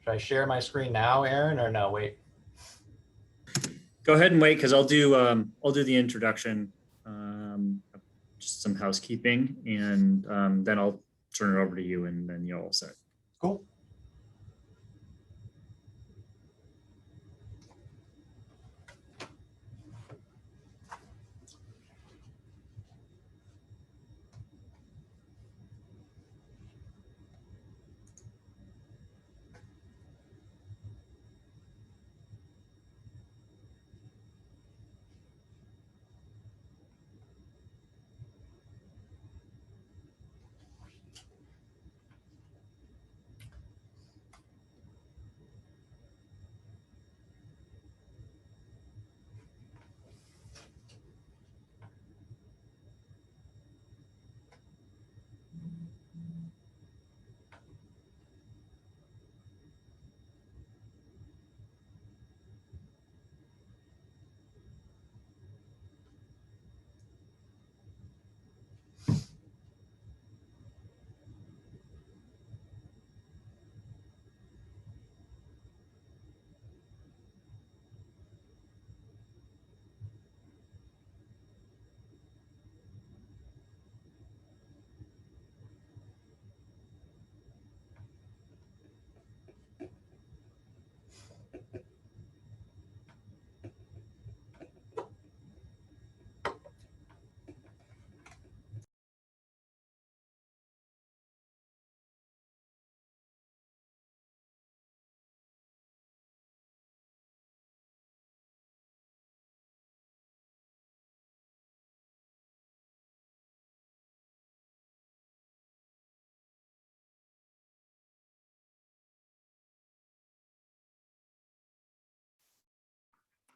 Should I share my screen now, Aaron, or no? Wait. Go ahead and wait because I'll do the introduction, just some housekeeping, and then I'll turn it over to you, and then you'll all set. Cool.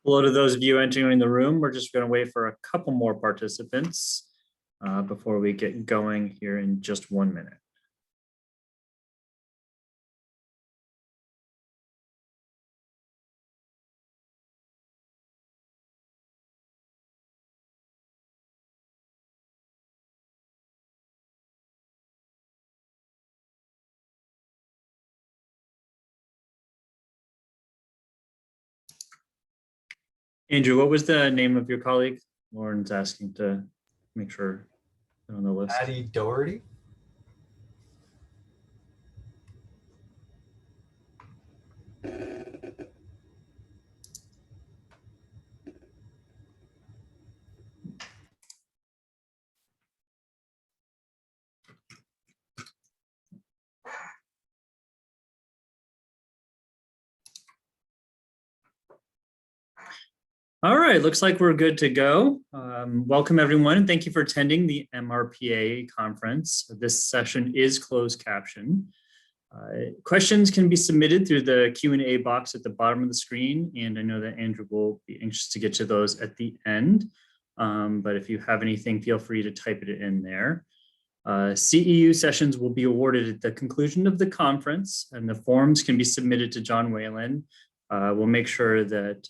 Hello to those of you entering the room. We're just going to wait for a couple more participants before we get going here in just 1 minute. Andrew, what was the name of your colleague? Lauren's asking to make sure they're on the list. Patty Doherty. All right, looks like we're good to go. Welcome everyone, and thank you for attending the MRPA conference. This session is closed caption. Questions can be submitted through the Q&A box at the bottom of the screen, and I know that Andrew will be anxious to get to those at the end. But if you have anything, feel free to type it in there. CEU sessions will be awarded at the conclusion of the conference, and the forms can be submitted to John Whalen. We'll make sure that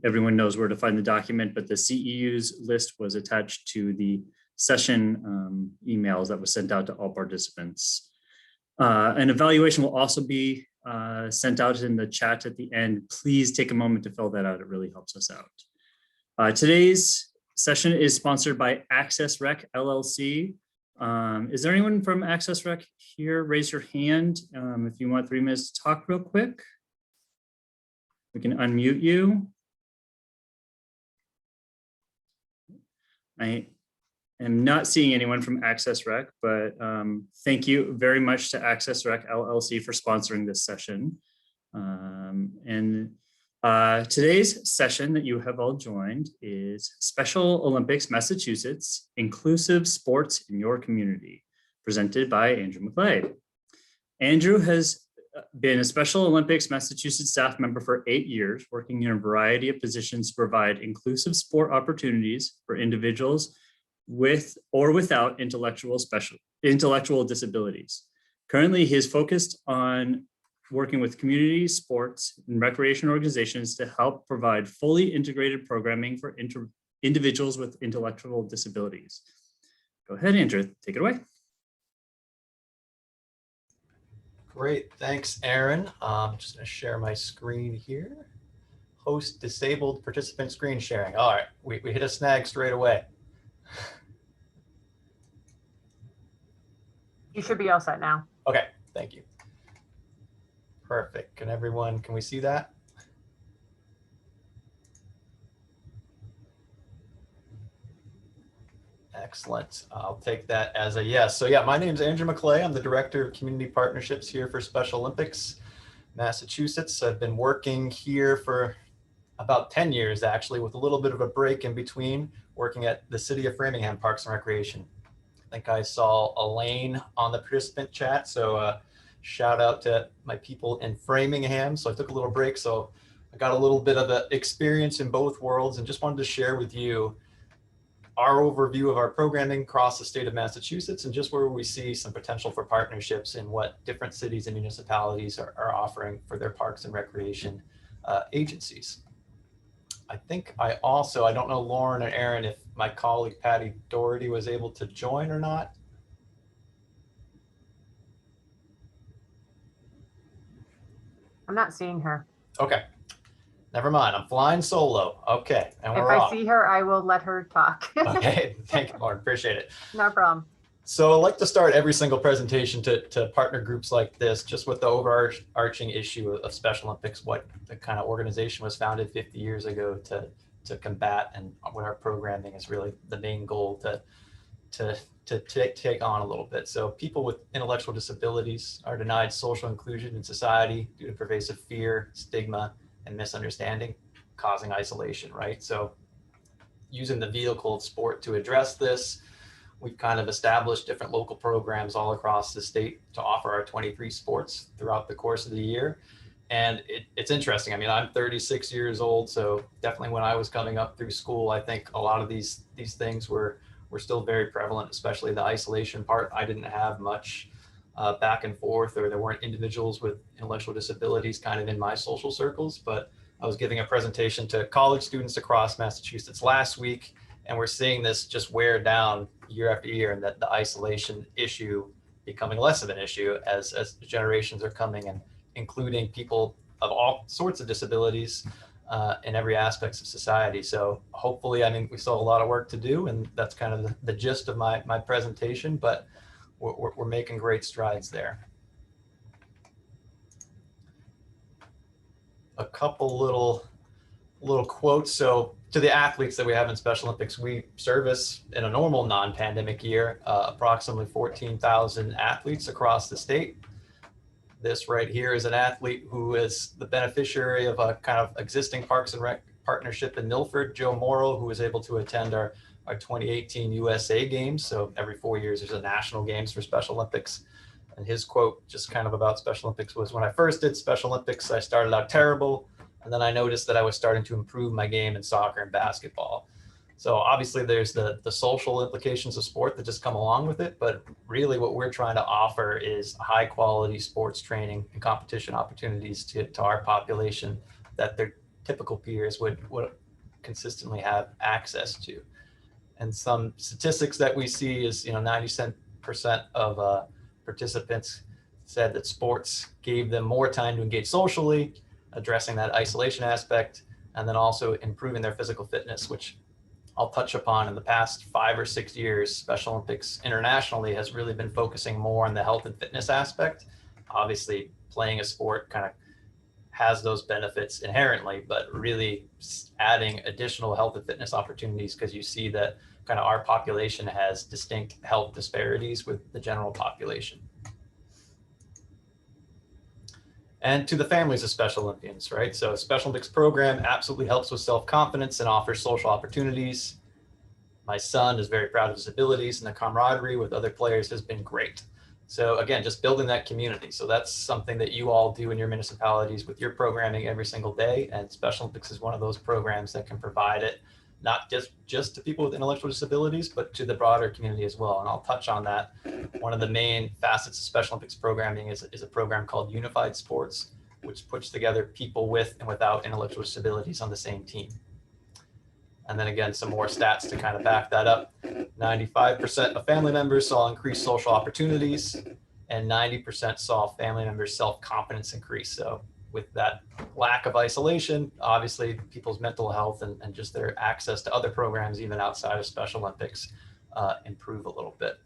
everyone knows where to find the document, but the CEU's list was attached to the session emails that was sent out to all participants. An evaluation will also be sent out in the chat at the end. Please take a moment to fill that out. It really helps us out. Today's session is sponsored by Access Rec LLC. Is there anyone from Access Rec here? Raise your hand if you want 3 minutes to talk real quick. We can unmute you. I am not seeing anyone from Access Rec, but thank you very much to Access Rec LLC for sponsoring this session. Today's session that you have all joined is Special Olympics Massachusetts, Inclusive Sports in Your Community, presented by Andrew McLeod. Andrew has been a Special Olympics Massachusetts staff member for 8 years, working in a variety of positions to provide inclusive sport opportunities for individuals with or without intellectual disabilities. Currently, he is focused on working with community sports and recreation organizations to help provide fully integrated programming for individuals with intellectual disabilities. Go ahead, Andrew, take it away. Great, thanks, Aaron. I'm just gonna share my screen here. Host disabled participant screen sharing. All right, we hit a snag straight away. You should be all set now. Okay, thank you. Perfect. Can we see that? Excellent. I'll take that as a yes. So yeah, my name is Andrew McClay. I'm the Director of Community Partnerships here for Special Olympics Massachusetts. I've been working here for about 10 years, actually, with a little bit of a break in between, working at the City of Framingham Parks and Recreation. I think I saw Elaine on the participant chat, so shout out to my people in Framingham. So I took a little break, so I got a little bit of the experience in both worlds and just wanted to share with you our overview of our programming across the state of Massachusetts and just where we see some potential for partnerships in what different cities and municipalities are offering for their parks and recreation agencies. I think I don't know, Lauren and Aaron, if my colleague Patty Doherty was able to join or not. I'm not seeing her. Okay, never mind. I'm flying solo. Okay, and If we're I off. see her, I will let her talk. Okay, thank you, Lauren. Appreciate it. No problem. So I like to start every single presentation to partner groups like this, just with the overarching issue of Special Olympics, what the kind of organization was founded 50 years ago to combat, and what our programming is really the main goal to take on a little bit. So people with intellectual disabilities are denied social inclusion in society due to pervasive fear, stigma, and misunderstanding, causing isolation, right? So using the vehicle of sport to address this, we've kind of established different local programs all across the state to offer our 23 sports throughout the course of the year. And it's interesting. I mean, I'm 36 years old, so definitely when I was coming up through school, I think a lot of these things were still very prevalent, especially the isolation part. I didn't have much back and forth, or there weren't individuals with intellectual disabilities kind of in my social circles, but I was giving a presentation to college students across Massachusetts last week, and we're seeing this just wear down year after year, and that the isolation issue becoming less of an issue as generations are coming, and including people of all sorts of disabilities in every aspects of society. So hopefully, I mean, we still have a lot of work to do, and that's kind of the gist of my presentation, but we're making great strides there. A couple little quotes. So to the athletes that we have in Special Olympics, we service in a normal non-pandemic year, approximately 14,000 athletes across the state. This right here is an athlete who is the beneficiary of a kind of existing Parks and Rec partnership in Milford, Joe Morrow, who was able to attend our 2018 USA Games. So every 4 years, there's a national games for Special Olympics. And his quote just kind of about Special Olympics was, "When I first did Special Olympics, I started out terrible. And then I noticed that I was starting to improve my game in soccer and basketball." So obviously there's the social implications of sport that just come along with it. But really what we're trying to offer is high quality sports training and competition opportunities to our population that their typical peers would consistently have access to. And some statistics that we see is, 90% of participants said that sports gave them more time to engage socially, addressing that isolation aspect, and then also improving their physical fitness, which I'll touch upon. In the past 5 or 6 years, Special Olympics internationally has really been focusing more on the health and fitness aspect. Obviously, playing a sport kind of has those benefits inherently, but really adding additional health and fitness opportunities, because you see that kind of our population has distinct health disparities with the general population. And to the families of Special Olympians, right? So Special Olympics program absolutely helps with self-confidence and offers social opportunities. My son is very proud of his abilities, and the camaraderie with other players has been great. So again, just building that community. So that's something that you all do in your municipalities with your programming every single day. And Special Olympics is one of those programs that can provide it, not just to people with intellectual disabilities, but to the broader community as well. And I'll touch on that. One of the main facets of Special Olympics programming is a program called Unified Sports, which puts together people with and without intellectual disabilities on the same team. And then again, some more stats to kind of back that up. 95% of family members saw increased social opportunities, and 90% saw family members' self-confidence increase. So with that lack of isolation, obviously people's mental health and just their access to other programs, even outside of Special Olympics, improve a little bit.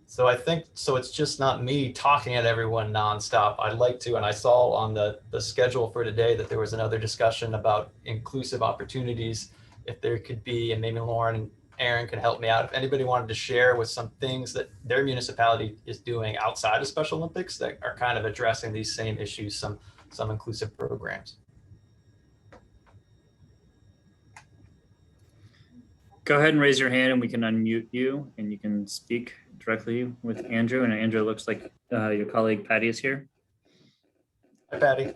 So I think, so it's just not me talking at everyone nonstop. I'd like to, and I saw on the schedule for today that there was another discussion about inclusive opportunities. If there could be, and maybe Lauren and Aaron could help me out, if anybody wanted to share with some things that their municipality is doing outside of Special Olympics that are kind of addressing these same issues, some inclusive programs. Go ahead and raise your hand and we can unmute you and you can speak directly with Andrew. And Andrew, looks like your colleague Patty is here. Hi, Patty.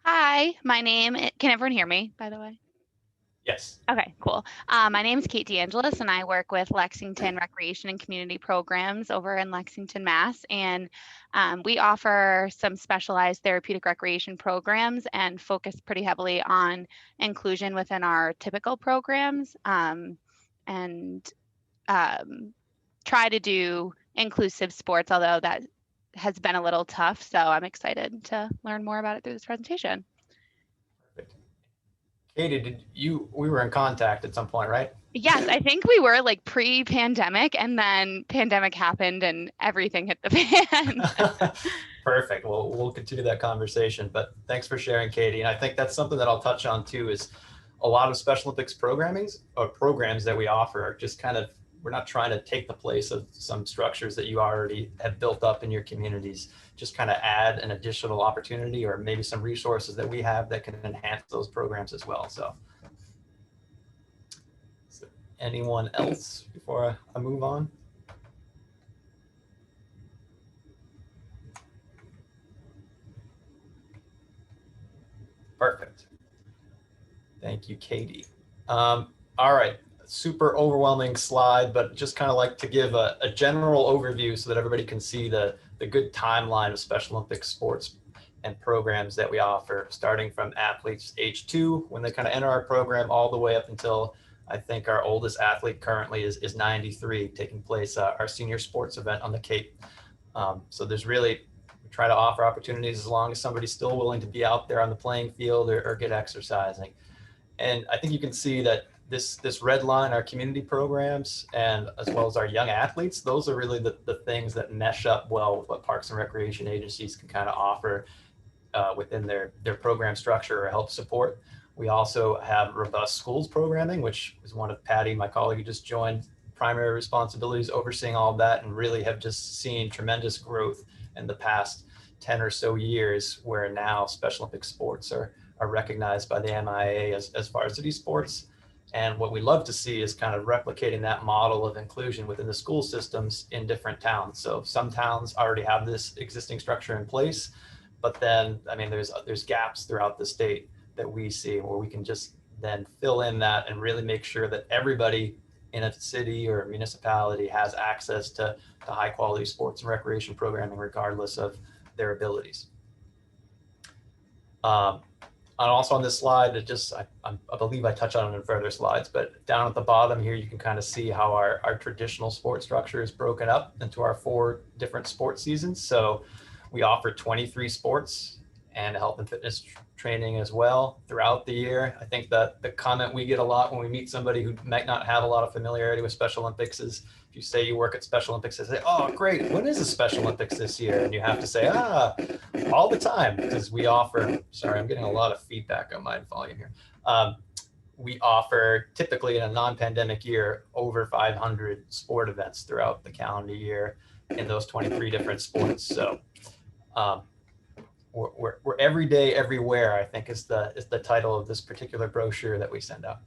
Hi, my name, can everyone hear me, by the way? Yes. Okay, cool. My name is Kate DeAngelis and I work with Lexington Recreation and Community Programs over in Lexington, Mass. And we offer some specialized therapeutic recreation programs and focus pretty heavily on inclusion within our typical programs, and try to do inclusive sports, although that has been a little tough. So I'm excited to learn more about it through this presentation. Katie, we were in contact at some point, right? Yes, I think we were like pre-pandemic, and then pandemic happened and everything hit the fan. Perfect. Well, we'll continue that conversation, but thanks for sharing, Katie. And I think that's something that I'll touch on too, is a lot of Special Olympics programs that we offer are just kind of, we're not trying to take the place of some structures that you already have built up in your communities, just kind of add an additional opportunity or maybe some resources that we have that can enhance those programs as well. So anyone else before I move on? Perfect. Thank you, Katie. All right. Super overwhelming slide, but just kind of like to give a general overview so that everybody can see the good timeline of Special Olympics sports and programs that we offer, starting from athletes age 2 when they kind of enter our program, all the way up until I think our oldest athlete currently is 93, taking place our senior sports event on the Cape. So there's really, we try to offer opportunities as long as somebody's still willing to be out there on the playing field or get exercising. And I think you can see that this red line, our community programs, and as well as our young athletes, those are really the things that mesh up well with what parks and recreation agencies can kind of offer within their program structure or help support. We also have robust schools programming, which is one of Patty, my colleague who just joined, primary responsibilities, overseeing all of that, and really have just seen tremendous growth in the past 10 or so years, where now Special Olympics sports are recognized by the MIA as varsity sports. And what we love to see is kind of replicating that model of inclusion within the school systems in different towns. So some towns already have this existing structure in place, but then, I mean, there's gaps throughout the state that we see where we can just then fill in that and really make sure that everybody in a city or a municipality has access to high quality sports and recreation programming, regardless of their abilities. And also on this slide, I believe I touch on it in further slides, but down at the bottom here, you can kind of see how our traditional sport structure is broken up into our 4 different sports seasons. So we offer 23 sports and health and fitness training as well throughout the year. I think that the comment we get a lot when we meet somebody who might not have a lot of familiarity with Special Olympics is, if you say you work at Special Olympics, they say, oh, great, when is the Special Olympics this year? And you have to say, all the time, because we offer, sorry, I'm getting a lot of feedback on my volume here. We offer typically in a non-pandemic year, over 500 sport events throughout the calendar year in those 23 different sports. So we're every day, everywhere, I think is the title of this particular brochure that we send out.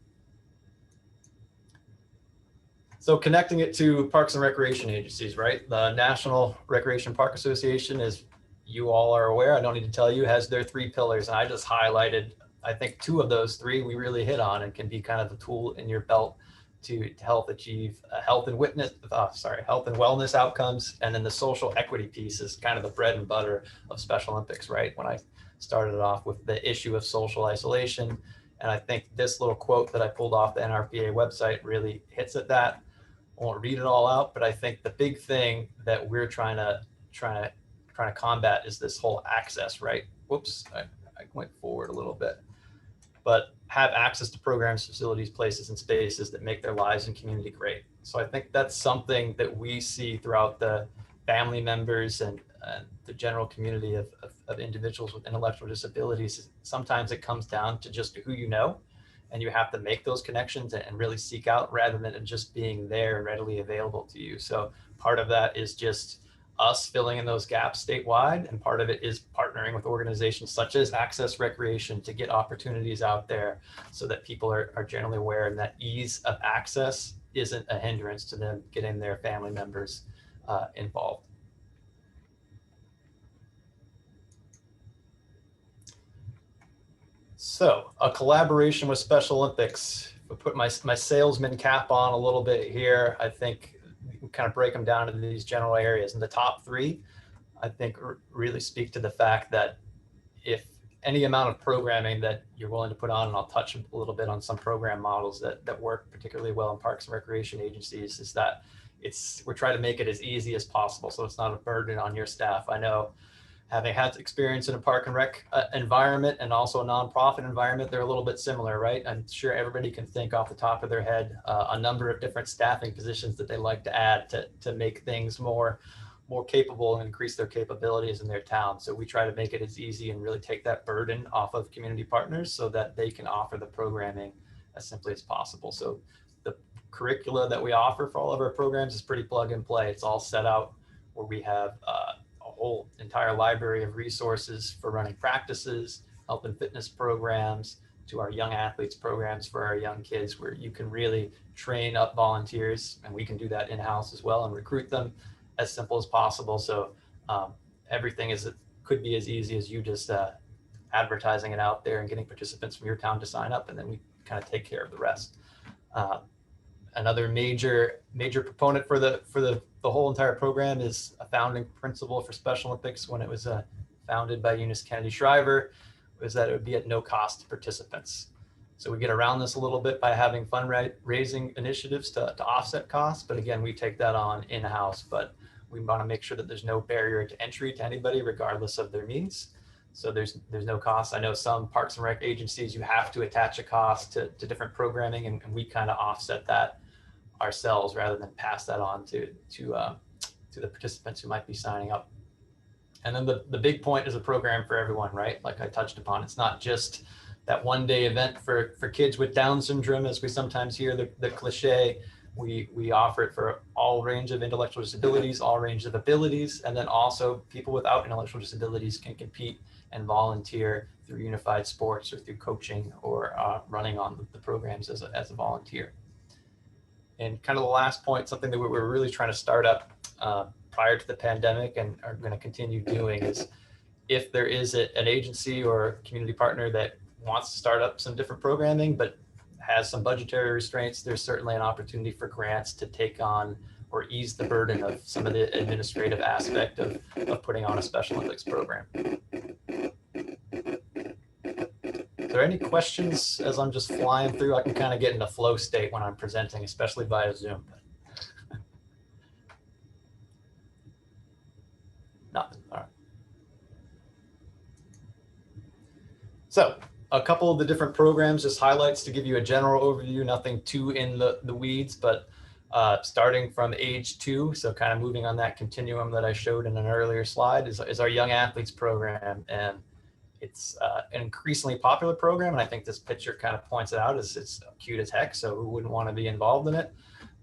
So connecting it to parks and recreation agencies, right? The National Recreation Park Association, as you all are aware, I don't need to tell you, has their 3 pillars. And I just highlighted, I think 2 of those 3 we really hit on and can be kind of the tool in your belt to help achieve health and wellness outcomes. And then the social equity piece is kind of the bread and butter of Special Olympics, right? When I started off with the issue of social isolation And I think this little quote that I pulled off the NRPA website really hits at that. I won't read it all out, but I think the big thing that we're trying to combat is this whole access, right? Whoops, I went forward a little bit. But have access to programs, facilities, places, and spaces that make their lives and community great. So I think that's something that we see throughout the family members and the general community of individuals with intellectual disabilities. Sometimes it comes down to just who you know, and you have to make those connections and really seek out rather than it just being there and readily available to you. So part of that is just us filling in those gaps statewide, and part of it is partnering with organizations such as Access Recreation to get opportunities out there so that people are generally aware, and that ease of access isn't a hindrance to them getting their family members involved. So a collaboration with Special Olympics. If I put my salesman cap on a little bit here, I think we kind of break them down into these general areas. And the top three, I think, really speak to the fact that if any amount of programming that you're willing to put on, and I'll touch a little bit on some program models that work particularly well in parks and recreation agencies, is that we're trying to make it as easy as possible so it's not a burden on your staff. I know, having had experience in a park and rec environment and also a nonprofit environment, they're a little bit similar, right? I'm sure everybody can think off the top of their head a number of different staffing positions that they like to add to make things more capable and increase their capabilities in their town. So we try to make it as easy and really take that burden off of community partners so that they can offer the programming as simply as possible. So the curricula that we offer for all of our programs is pretty plug and play. It's all set out where we have a whole entire library of resources for running practices, health and fitness programs, to our young athletes programs for our young kids, where you can really train up volunteers, and we can do that in-house as well and recruit them as simple as possible. So everything could be as easy as you just advertising it out there and getting participants from your town to sign up, and then we kind of take care of the rest. Another major proponent for the whole entire program is a founding principle for Special Olympics when it was founded by Eunice Kennedy Shriver, was that it would be at no cost to participants. So we get around this a little bit by having fundraising initiatives to offset costs. But again, we take that on in-house, but we want to make sure that there's no barrier to entry to anybody, regardless of their means. So there's no cost. I know some parks and rec agencies, you have to attach a cost to different programming, and we kind of offset that ourselves rather than pass that on to the participants who might be signing up. And then the big point is a program for everyone, right? Like I touched upon, it's not just that one day event for kids with Down syndrome, as we sometimes hear the cliche. We offer it for all range of intellectual disabilities, all range of abilities, and then also people without intellectual disabilities can compete and volunteer through unified sports or through coaching or running on the programs as a volunteer. And kind of the last point, something that we're really trying to start up prior to the pandemic and are going to continue doing, is if there is an agency or community partner that wants to start up some different programming but has some budgetary restraints, there's certainly an opportunity for grants to take on or ease the burden of some of the administrative aspect of putting on a Special Olympics program. Are there any questions as I'm just flying through? I can kind of get into flow state when I'm presenting, especially via Zoom. Nothing. All right. So a couple of the different programs, just highlights to give you a general overview, nothing too in the weeds, but starting from age 2, so kind of moving on that continuum that I showed in an earlier slide, is our Young Athletes program. And it's an increasingly popular program, and I think this picture kind of points it out. It's cute as heck, so who wouldn't want to be involved in it?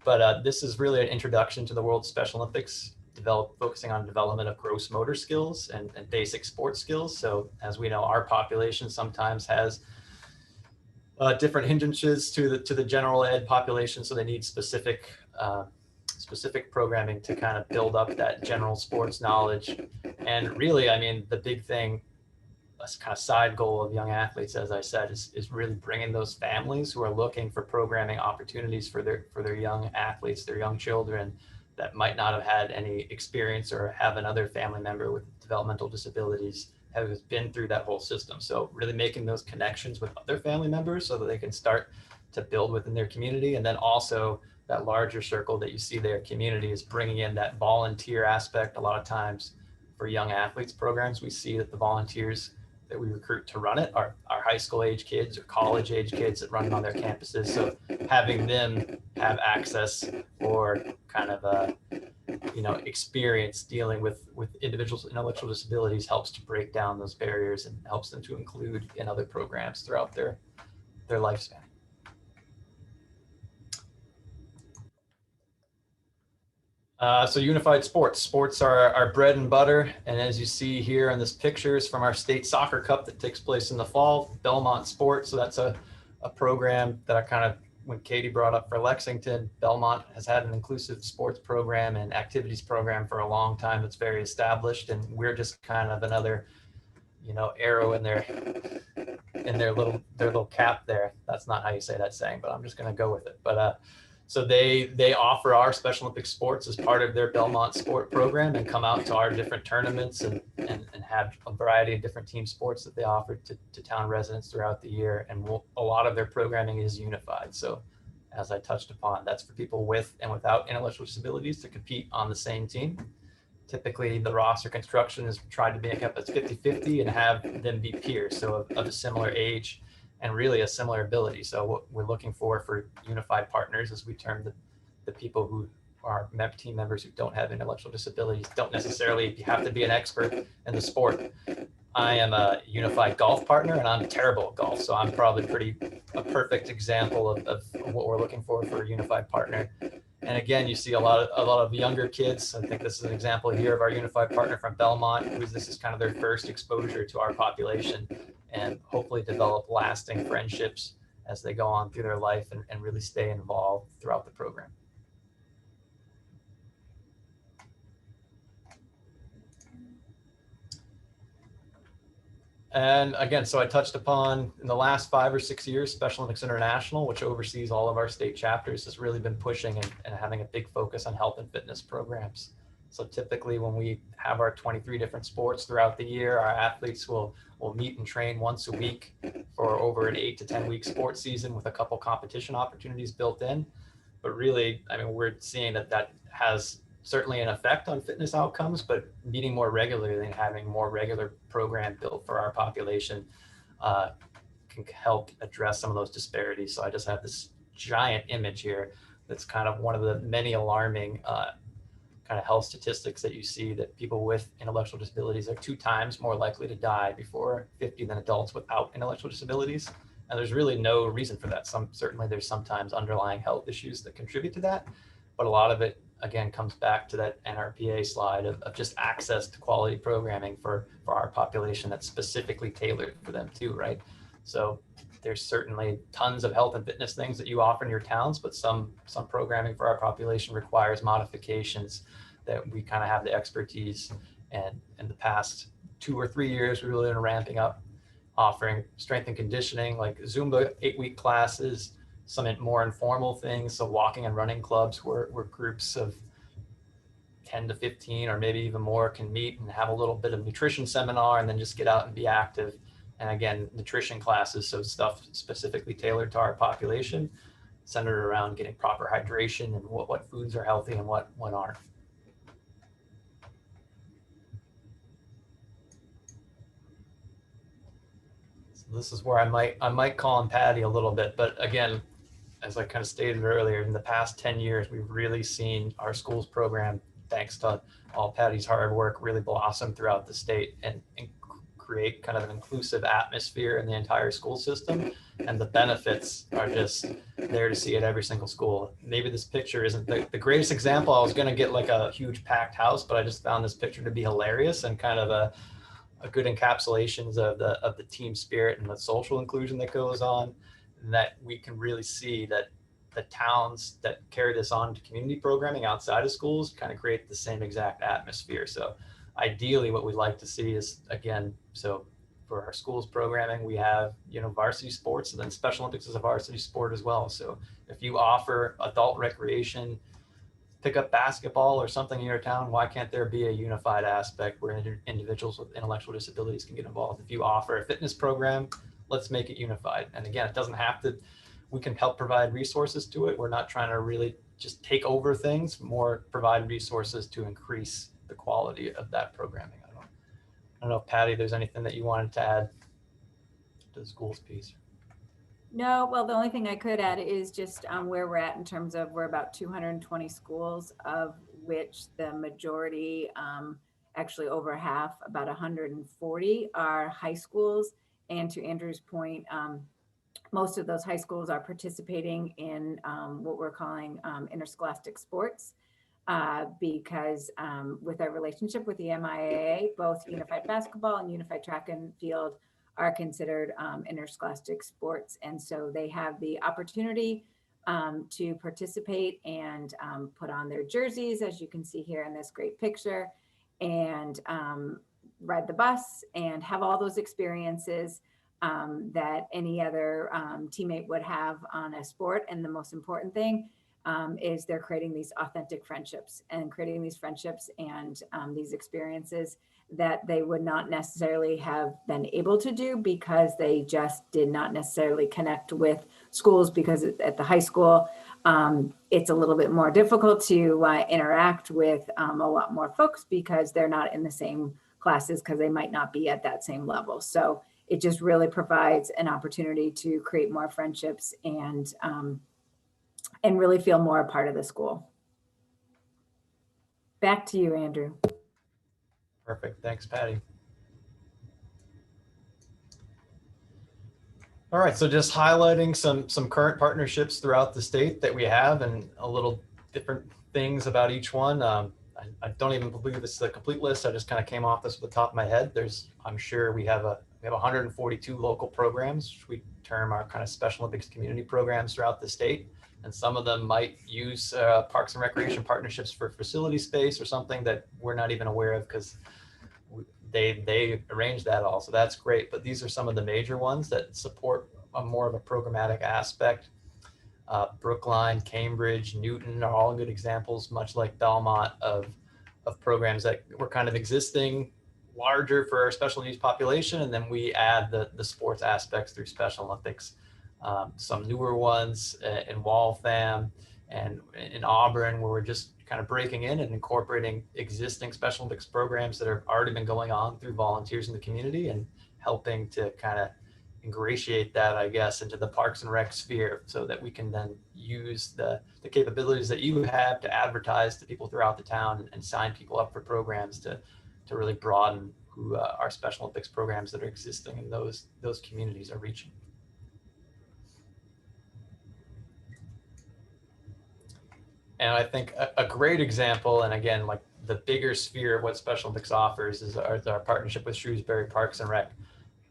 But this is really an introduction to the World Special Olympics, focusing on development of gross motor skills and basic sports skills. So as we know, our population sometimes has different hindrances to the general ed population, so they need specific programming to kind of build up that general sports knowledge. And really, I mean, the big thing, a kind of side goal of Young Athletes, as I said, is really bringing those families who are looking for programming opportunities for their young athletes, their young children that might not have had any experience or have another family member with developmental disabilities, has been through that whole system. So really making those connections with other family members so that they can start to build within their community. And then also that larger circle that you see there, community, is bringing in that volunteer aspect. A lot of times for young athletes programs, we see that the volunteers that we recruit to run it are high school age kids or college age kids that run it on their campuses. So having them have access or kind of a, experience dealing with individuals with intellectual disabilities helps to break down those barriers and helps them to include in other programs throughout their lifespan. So unified sports are our bread and butter. And as you see here in this picture is from our state soccer cup that takes place in the fall, Belmont Sports. So that's a program that I kind of, when Katie brought up for Lexington, Belmont has had an inclusive sports program and activities program for a long time. That's very established. And we're just kind of another, arrow in their little cap there. That's not how you say that saying, but I'm just going to go with it. But, so they offer our Special Olympic sports as part of their Belmont Sport program and come out to our different tournaments and have a variety of different team sports that they offer to town residents throughout the year. And a lot of their programming is unified. So as I touched upon, that's for people with and without intellectual disabilities to compete on the same team. Typically, the roster construction is tried to make up as 50-50 and have them be peers, so of a similar age and really a similar ability. So what we're looking for unified partners, as we term the people who are team members who don't have intellectual disabilities, don't necessarily have to be an expert in the sport. I am a unified golf partner and I'm terrible at golf. So I'm probably a perfect example of what we're looking for a unified partner. And again, you see a lot of younger kids. I think this is an example here of our unified partner from Belmont, this is kind of their first exposure to our population, and hopefully develop lasting friendships as they go on through their life and really stay involved throughout the program. And again, so I touched upon in the last 5 or 6 years, Special Olympics International, which oversees all of our state chapters, has really been pushing and having a big focus on health and fitness programs. So typically when we have our 23 different sports throughout the year, our athletes will meet and train once a week for over an 8 to 10 week sports season with a couple competition opportunities built in. But really, I mean, we're seeing that has certainly an effect on fitness outcomes, but meeting more regularly and having more regular program built for our population can help address some of those disparities. So I just have this giant image here that's kind of one of the many alarming kind of health statistics that you see, that people with intellectual disabilities are 2 times more likely to die before 50 than adults without intellectual disabilities. And there's really no reason for that. Certainly there's sometimes underlying health issues that contribute to that, but a lot of it, again, comes back to that NRPA slide of just access to quality programming for our population that's specifically tailored for them too, right? So there's certainly tons of health and fitness things that you offer in your towns, but some programming for our population requires modifications that we kind of have the expertise. And in the past 2 or 3 years, we really been ramping up offering strength and conditioning, like Zumba 8-week classes, some more informal things. So walking and running clubs where groups of 10 to 15 or maybe even more can meet and have a little bit of nutrition seminar and then just get out and be active. And again, nutrition classes, so stuff specifically tailored to our population, centered around getting proper hydration and what foods are healthy and what aren't. So this is where I might call on Patty a little bit, but again, as I kind of stated earlier, in the past 10 years, we've really seen our schools program, thanks to all Patty's hard work, really blossom throughout the state and create kind of an inclusive atmosphere in the entire school system. And the benefits are just there to see at every single school. Maybe this picture isn't the greatest example. I was going to get like a huge packed house, but I just found this picture to be hilarious and kind of a good encapsulations of the team spirit and the social inclusion that goes on. And that we can really see that the towns that carry this on to community programming outside of schools kind of create the same exact atmosphere. So ideally what we'd like to see is, again, so for our schools programming, we have, varsity sports, and then Special Olympics is a varsity sport as well. So if you offer adult recreation pick up basketball or something in your town, why can't there be a unified aspect where individuals with intellectual disabilities can get involved? If you offer a fitness program, let's make it unified. And again, it doesn't have to, we can help provide resources to it. We're not trying to really just take over things, more provide resources to increase the quality of that programming. I don't know if Patty, there's anything that you wanted to add to the schools piece. No, well, the only thing I could add is just where we're at in terms of we're about 220 schools, of which the majority, actually over half, about 140 are high schools. And to Andrew's point, most of those high schools are participating in what we're calling interscholastic sports, because with our relationship with the MIAA, both unified basketball and unified track and field are considered interscholastic sports. And so they have the opportunity to participate and put on their jerseys, as you can see here in this great picture, and ride the bus and have all those experiences that any other teammate would have on a sport. And the most important thing is they're creating these authentic friendships and creating these friendships and these experiences that they would not necessarily have been able to do because they just did not necessarily connect with schools, because at the high school, it's a little bit more difficult to interact with a lot more folks because they're not in the same classes, because they might not be at that same level. So it just really provides an opportunity to create more friendships and really feel more a part of the school. Back to you, Andrew. Perfect. Thanks, Patty. All right, so just highlighting some current partnerships throughout the state that we have, and a little different things about each one. I don't even believe this is a complete list. I just kind of came off this with the top of my head. I'm sure we have 142 local programs, which we term our kind of Special Olympics community programs throughout the state. And some of them might use Parks and Recreation partnerships for facility space or something that we're not even aware of, because they arrange that all. So that's great. But these are some of the major ones that support more of a programmatic aspect. Brookline, Cambridge, Newton are all good examples, much like Belmont, of programs that were kind of existing larger for our special needs population. And then we add the sports aspects through Special Olympics. Some newer ones in Waltham and in Auburn, where we're just kind of breaking in and incorporating existing Special Olympics programs that have already been going on through volunteers in the community and helping to kind of ingratiate that, I guess, into the Parks and Rec sphere, so that we can then use the capabilities that you have to advertise to people throughout the town and sign people up for programs to really broaden who our Special Olympics programs that are existing in those communities are reaching. And I think a great example, and again, like the bigger sphere of what Special Olympics offers, is our partnership with Shrewsbury Parks and Rec.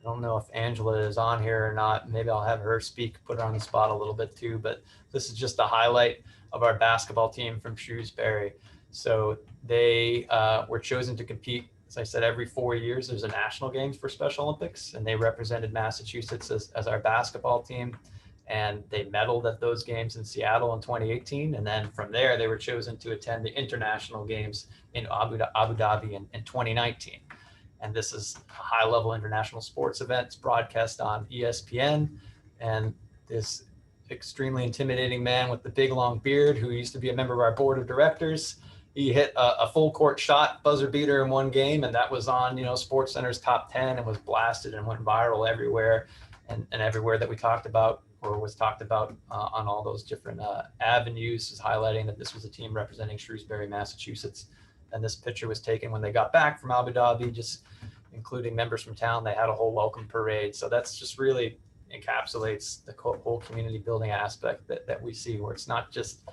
I don't know if Angela is on here or not. Maybe I'll have her speak, put her on the spot a little bit too, but this is just a highlight of our basketball team from Shrewsbury. So they were chosen to compete, as I said, every 4 years. There's a national games for Special Olympics, and they represented Massachusetts as our basketball team. And they medaled at those games in Seattle in 2018. And then from there, they were chosen to attend the international games in Abu Dhabi in 2019. And this is a high-level international sports event. It's broadcast on ESPN. And this extremely intimidating man with the big, long beard, who used to be a member of our board of directors, he hit a full court shot, buzzer beater in one game. And that was on, Sports Center's top 10 and was blasted and went viral everywhere and everywhere that we talked about, or was talked about on all those different avenues, is highlighting that this was a team representing Shrewsbury, Massachusetts. And this picture was taken when they got back from Abu Dhabi, just including members from town. They had a whole welcome parade. So that's just really encapsulates the whole community building aspect that we see, where it's not just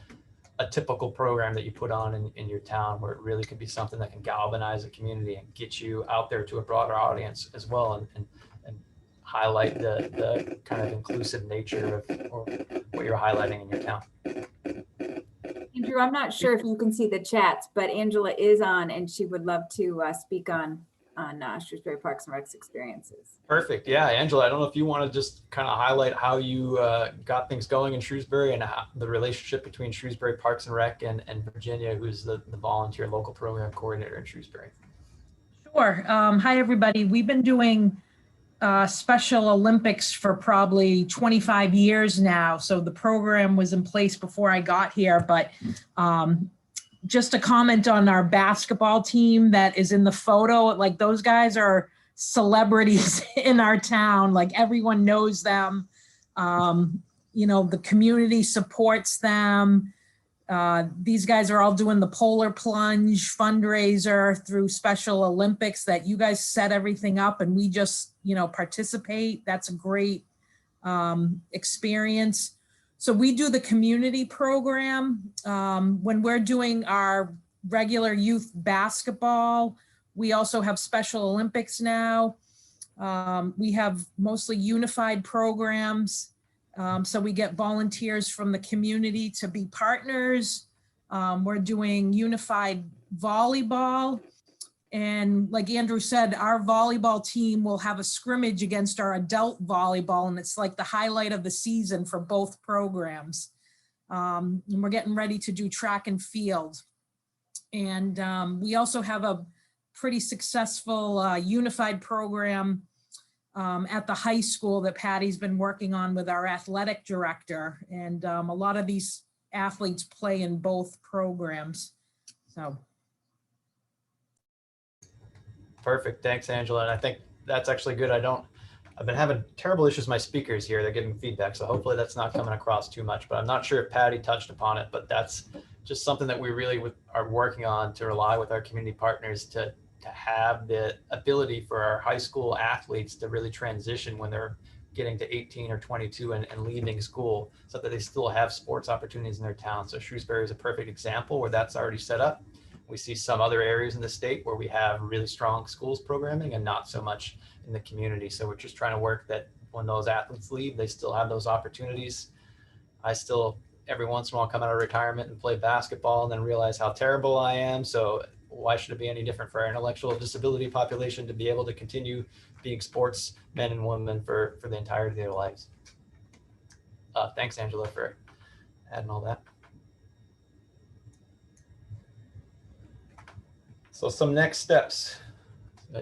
a typical program that you put on in your town, where it really could be something that can galvanize a community and get you out there to a broader audience as well, and highlight the kind of inclusive nature of or what you're highlighting in your town. Andrew, I'm not sure if you can see the chats, but Angela is on and she would love to speak on on Shrewsbury Parks and Recs experiences. Perfect. Yeah, Angela, I don't know if you want to just kind of highlight how you got things going in Shrewsbury and how, the relationship between Shrewsbury Parks and Rec and Virginia, who's the volunteer local program coordinator in Shrewsbury. Sure. Hi, everybody. We've been doing Special Olympics for probably 25 years now. So the program was in place before I got here, but just a comment on our basketball team that is in the photo, like those guys are celebrities in our town. Like everyone knows them. The community supports them. These guys are all doing the polar plunge fundraiser through Special Olympics that you guys set everything up and we just, participate. That's a great experience. So we do the community program. When we're doing our regular youth basketball, we also have Special Olympics now. We have mostly unified programs. So we get volunteers from the community to be partners. We're doing unified volleyball. And like Andrew said, our volleyball team will have a scrimmage against our adult volleyball, and it's like the highlight of the season for both programs. And we're getting ready to do track and field. And we also have a pretty successful unified program at the high school that Patty's been working on with our athletic director. And a lot of these athletes play in both programs. So. Perfect. Thanks, Angela. And I think that's actually good. I've been having terrible issues with my speakers here. They're giving feedback. So hopefully that's not coming across too much, but I'm not sure if Patty touched upon it, but that's just something that we really are working on to rely with our community partners to have the ability for our high school athletes to really transition when they're getting to 18 or 22 and leaving school so that they still have sports opportunities in their town. So Shrewsbury is a perfect example where that's already set up. We see some other areas in the state where we have really strong schools programming and not so much in the community. So we're just trying to work that when those athletes leave, they still have those opportunities. I still, every once in a while, come out of retirement and play basketball and then realize how terrible I am. So why should it be any different for our intellectual disability population to be able to continue being sports men and women for the entirety of their lives? Thanks, Angela, for adding all that. So some next steps.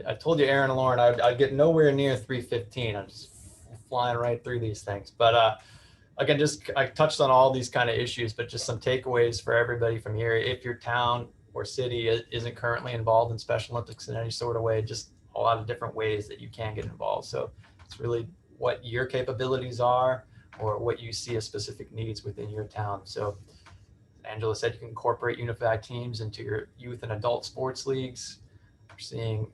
I told you, Aaron and Lauren, I'd get nowhere near 3:15. I'm just flying right through these things. But again, I touched on all these kind of issues, but just some takeaways for everybody from here. If your town or city isn't currently involved in Special Olympics in any sort of way, just a lot of different ways that you can get involved. So it's really what your capabilities are or what you see as specific needs within your town. So Angela said you can incorporate unified teams into your youth and adult sports leagues. We're seeing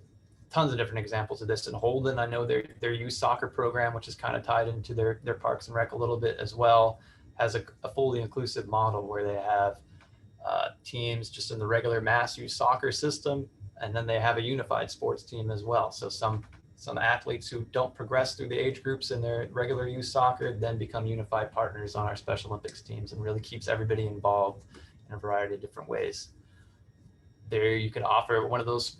tons of different examples of this in Holden. I know their youth soccer program, which is kind of tied into their Parks and Rec a little bit as well, has a fully inclusive model where they have teams just in the regular mass youth soccer system, and then they have a unified sports team as well. So some athletes who don't progress through the age groups in their regular youth soccer then become unified partners on our Special Olympics teams and really keeps everybody involved in a variety of different ways. There you can offer one of those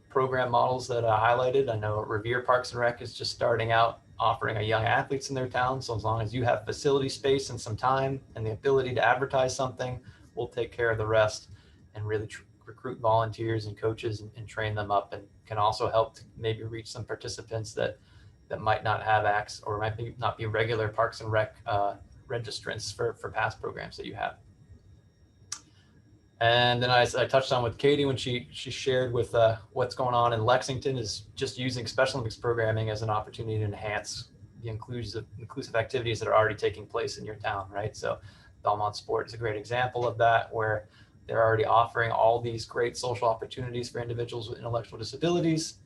program models that I highlighted. I know Revere Parks and Rec is just starting out offering a young athletes in their town. So as long as you have facility space and some time and the ability to advertise something, we'll take care of the rest and really recruit volunteers and coaches and train them up, and can also help to maybe reach some participants that might not have access or might not be regular Parks and Rec registrants for past programs that you have. And then I touched on with Katie when she shared with what's going on in Lexington is just using Special Olympics programming as an opportunity to enhance the inclusive activities that are already taking place in your town, right? So Belmont Sport is a great example of that, where they're already offering all these great social opportunities for individuals with intellectual disabilities,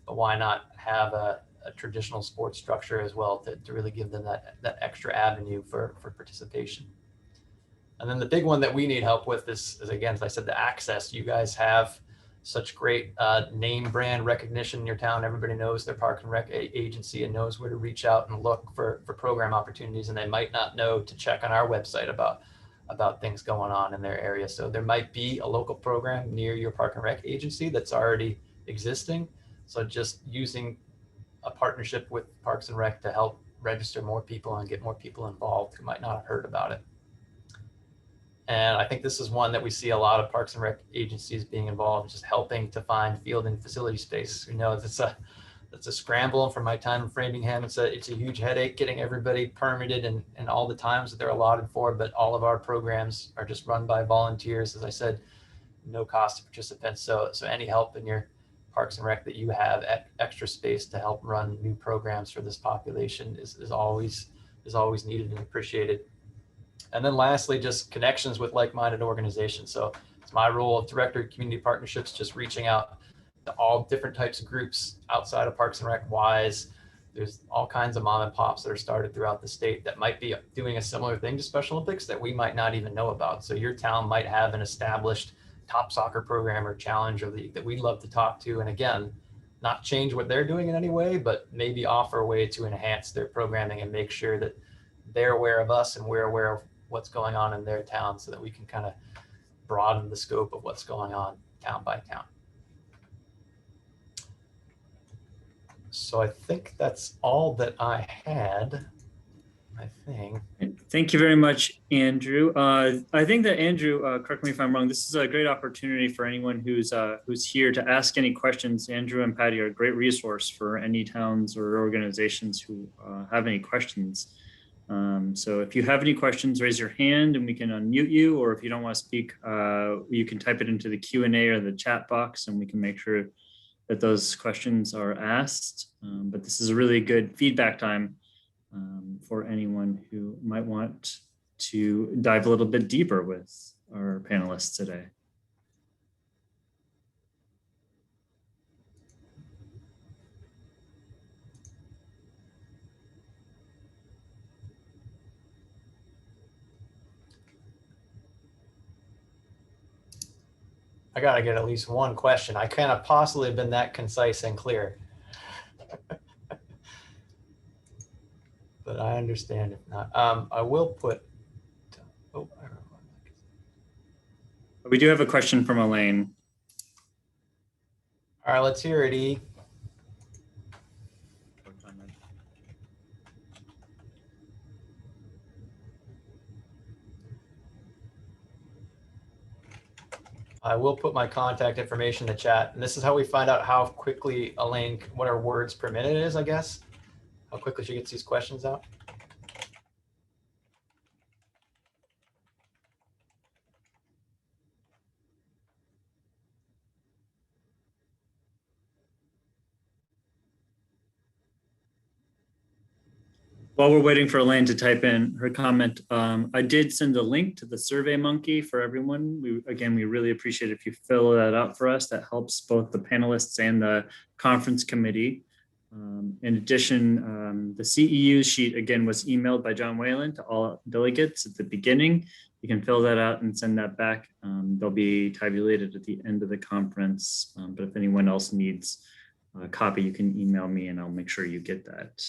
but why not have a traditional sports structure as well to really give them that extra avenue for participation. And then the big one that we need help with is again, as I said, the access. You guys have such great name brand recognition in your town. Everybody knows their Park and Rec agency and knows where to reach out and look for program opportunities, and they might not know to check on our website about things going on in their area. So there might be a local program near your Park and Rec agency that's already existing. So just using a partnership with Parks and Rec to help register more people and get more people involved who might not have heard about it. And I think this is one that we see a lot of Parks and Rec agencies being involved, just helping to find field and facility space. You know, it's a scramble. From my time in Framingham, it's a huge headache getting everybody permitted and all the times that they're allotted for. But all of our programs are just run by volunteers, as I said, no cost to participants. So any help in your Parks and Rec that you have extra space to help run new programs for this population is always needed and appreciated. And then lastly, just connections with like-minded organizations. So it's my role of Director of Community Partnerships, just reaching out to all different types of groups outside of Parks and Rec wise. There's all kinds of mom and pops that are started throughout the state that might be doing a similar thing to Special Olympics that we might not even know about. So your town might have an established top soccer program or challenge or league that we'd love to talk to. And again, not change what they're doing in any way, but maybe offer a way to enhance their programming and make sure that they're aware of us and we're aware of what's going on in their town so that we can kind of broaden the scope of what's going on town by town. So I think that's all that I had, I think. Thank you very much, Andrew. I think that Andrew, correct me if I'm wrong, this is a great opportunity for anyone who's here to ask any questions. Andrew and Patty are a great resource for any towns or organizations who have any questions. So if you have any questions, raise your hand and we can unmute you, or if you don't want to speak, you can type it into the Q&A or the chat box and we can make sure that those questions are asked. But this is a really good feedback time for anyone who might want to dive a little bit deeper with our panelists today. I gotta get at least one question. I can't have possibly been that concise and clear. But I understand if not. I will put, oh, I don't know. We do have a question from Elaine. All right, let's hear it, E. I will put my contact information in the chat. And this is how we find out how quickly Elaine, what her words per minute is, I guess. How quickly she gets these questions out. While we're waiting for Elaine to type in her comment, I did send a link to the Survey Monkey for everyone. We really appreciate if you fill that out for us. That helps both the panelists and the conference committee. In addition, the CEU sheet again was emailed by John Whalen to all delegates at the beginning. You can fill that out and send that back. They'll be tabulated at the end of the conference. But if anyone else needs a copy, you can email me and I'll make sure you get that.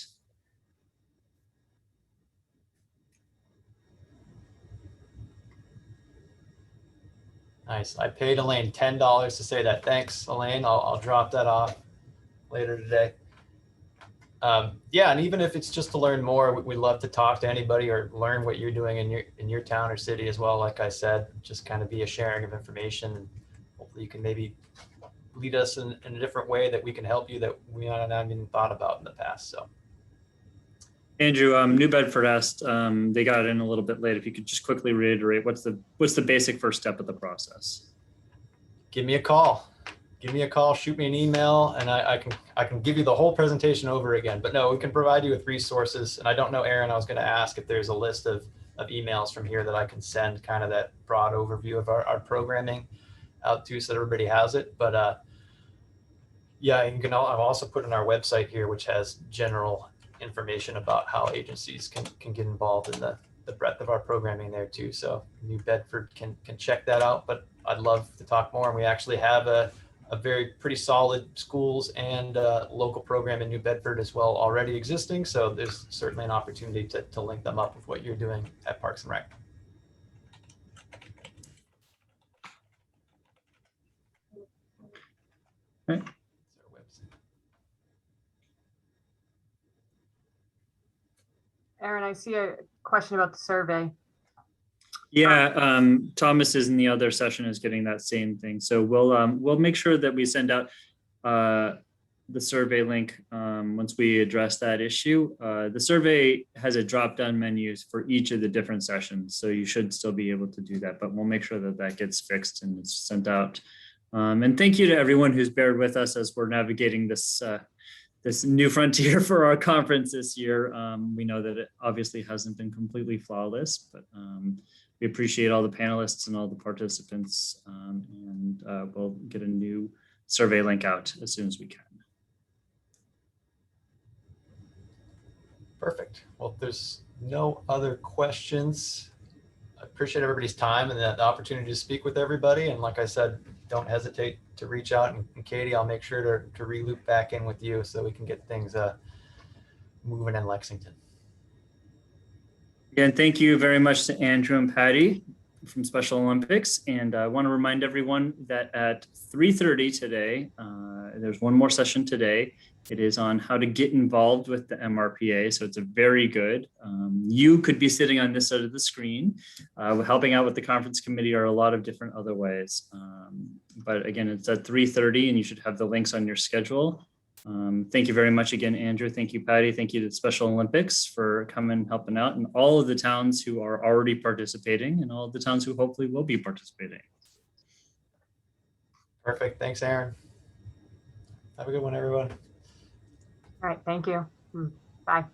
Nice. I paid Elaine $10 to say that. Thanks, Elaine. I'll drop that off later today. Yeah, and even if it's just to learn more, we'd love to talk to anybody or learn what you're doing in your town or city as well. Like I said, just kind of be a sharing of information, and hopefully you can maybe lead us in a different way that we can help you that we might not have even thought about in the past. So. Andrew, New Bedford asked, they got in a little bit late. If you could just quickly reiterate, what's the basic first step of the process? Give me a call. Give me a call, shoot me an email, and I can give you the whole presentation over again. But no, we can provide you with resources. And I don't know, Aaron, I was going to ask if there's a list of emails from here that I can send kind of that broad overview of our programming out to so that everybody has it. But yeah, you can. I've also put in our website here, which has general information about how agencies can get involved in the breadth of our programming there too. So New Bedford can check that out, but I'd love to talk more. And we actually have a very pretty solid schools and local program in New Bedford as well already existing. So there's certainly an opportunity to link them up with what you're doing at Parks and Rec. Right. Aaron, I see a question about the survey. Yeah, Thomas is in the other session is getting that same thing. So we'll make sure that we send out the survey link once we address that issue. The survey has a drop-down menus for each of the different sessions, so you should still be able to do that, but we'll make sure that that gets fixed and it's sent out. And thank you to everyone who's bared with us as we're navigating this this new frontier for our conference this year. We know that it obviously hasn't been completely flawless, but we appreciate all the panelists and all the participants, and we'll get a new survey link out as soon as we can. Perfect. Well, if there's no other questions, I appreciate everybody's time and the opportunity to speak with everybody. And like I said, don't hesitate to reach out. And Katie, I'll make sure to re-loop back in with you so we can get things moving in Lexington. Again, thank you very much to Andrew and Patty from Special Olympics. And I want to remind everyone that at 3:30 today, there's one more session today. It is on how to get involved with the MRPA. So it's a very good. You could be sitting on this side of the screen, helping out with the conference committee or a lot of different other ways. But again, it's at 3:30 and you should have the links on your schedule. Thank you very much again, Andrew. Thank you, Patty. Thank you to Special Olympics for coming and helping out, and all of the towns who are already participating and all of the towns who hopefully will be participating. Perfect. Thanks, Aaron. Have a good one, everyone. All right, thank you. Bye.